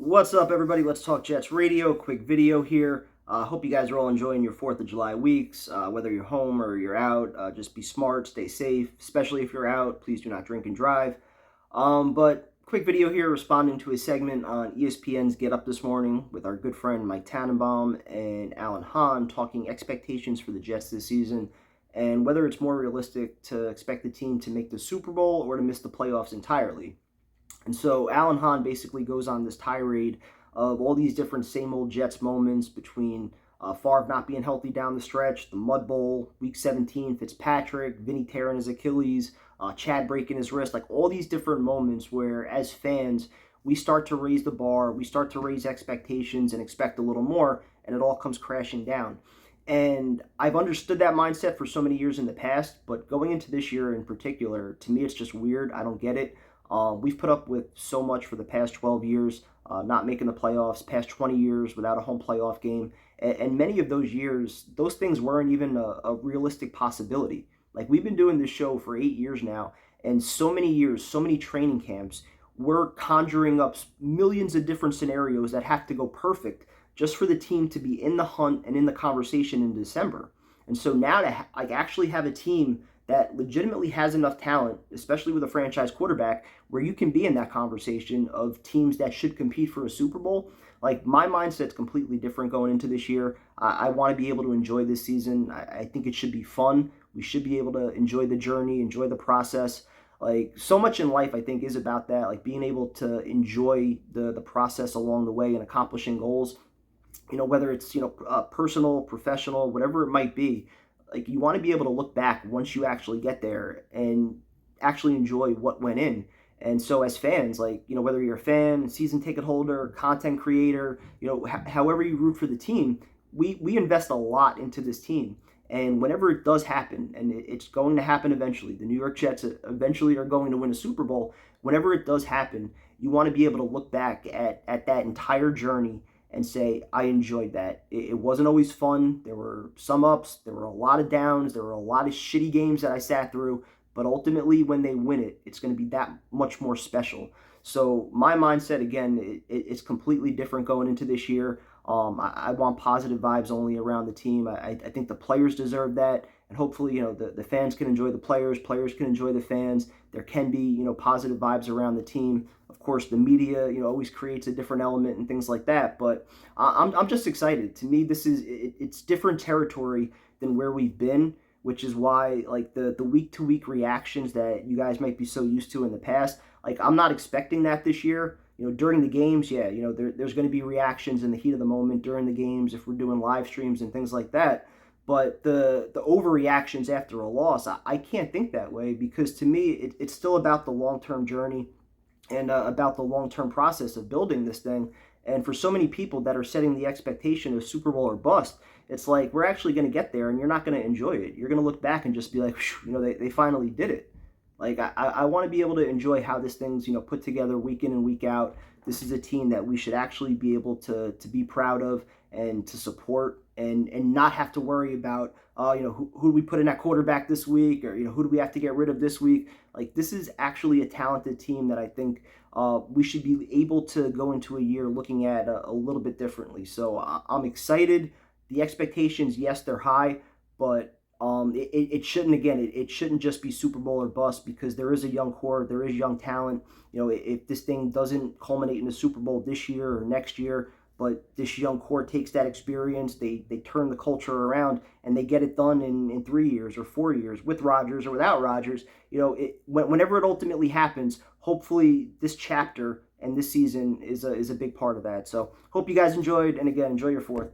What's up, everybody? Let's Talk Jets Radio. Quick video here. Hope you guys are all enjoying your 4th of July weeks. Whether you're home or you're out, just be smart, stay safe, especially if you're out. Please do not drink and drive. But quick video here responding to a segment on ESPN's Get Up this morning with our good friend Mike Tannenbaum and Alan Hahn talking expectations for the Jets this season and whether it's more realistic to expect the team to make the Super Bowl or to miss the playoffs entirely. And so Alan Hahn basically goes on this tirade of all these different same old Jets moments between Favre not being healthy down the stretch, the Mud Bowl, Week 17, Fitzpatrick, Vinny tearing his Achilles, Chad breaking his wrist, like all these different moments where as fans, we start to raise the bar, we start to raise expectations and expect a little more, and it all comes crashing down. And I've understood that mindset for so many years in the past, but going into this year in particular, to me, it's just weird. I don't get it. We've put up with so much for the past 12 years, not making the playoffs, past 20 years without a home playoff game. And many of those years, those things weren't even a realistic possibility. Like, we've been doing this show for 8 years now, and so many years, so many training camps, we're conjuring up millions of different scenarios that have to go perfect just for the team to be in the hunt and in the conversation in December. And so now to actually have a team that legitimately has enough talent, especially with a franchise quarterback, where you can be in that conversation of teams that should compete for a Super Bowl. Like, my mindset's completely different going into this year. I want to be able to enjoy this season. I think it should be fun. We should be able to enjoy the journey, enjoy the process. Like, so much in life, I think, is about that, like being able to enjoy the process along the way and accomplishing goals. Whether it's, personal, professional, whatever it might be. Like, you want to be able to look back once you actually get there and actually enjoy what went in. And so as fans, like, whether you're a fan, season ticket holder, content creator, however you root for the team, we invest a lot into this team. And whenever it does happen, and it's going to happen eventually, the New York Jets eventually are going to win a Super Bowl. Whenever it does happen, you want to be able to look back at that entire journey and say, I enjoyed that. It wasn't always fun. There were some ups. There were a lot of downs. There were a lot of shitty games that I sat through. But ultimately, when they win it, it's going to be that much more special. So my mindset, again, it's completely different going into this year. I want positive vibes only around the team. I think the players deserve that. And hopefully, the fans can enjoy the players can enjoy the fans. There can be, positive vibes around the team. Of course, the media, always creates a different element and things like that. But I'm just excited. To me, it's different territory than where we've been, which is why, like, the week-to-week reactions that you guys might be so used to in the past, like, I'm not expecting that this year. During the games, yeah, there's going to be reactions in the heat of the moment during the games if we're doing live streams and things like that. But the overreactions after a loss, I can't think that way, because to me, it's still about the long-term journey and about the long-term process of building this thing. And for so many people that are setting the expectation of Super Bowl or bust, it's like, we're actually going to get there and you're not going to enjoy it. You're going to look back and just be like, they finally did it. Like, I want to be able to enjoy how this thing's, put together week in and week out. This is a team that we should actually be able to be proud of and to support, and not have to worry about, who do we put in at quarterback this week, or, who do we have to get rid of this week. Like, this is actually a talented team that I think we should be able to go into a year looking at a little bit differently. So I'm excited. The expectations, yes, they're high, but it shouldn't, again, it shouldn't just be Super Bowl or bust, because there is a young core, there is young talent. If this thing doesn't culminate in a Super Bowl this year or next year, but this young core takes that experience, they turn the culture around, and they get it done in 3 years or 4 years, with Rodgers or without Rodgers. Whenever it ultimately happens, hopefully this chapter and this season is a big part of that. So hope you guys enjoyed, and again, enjoy your 4th.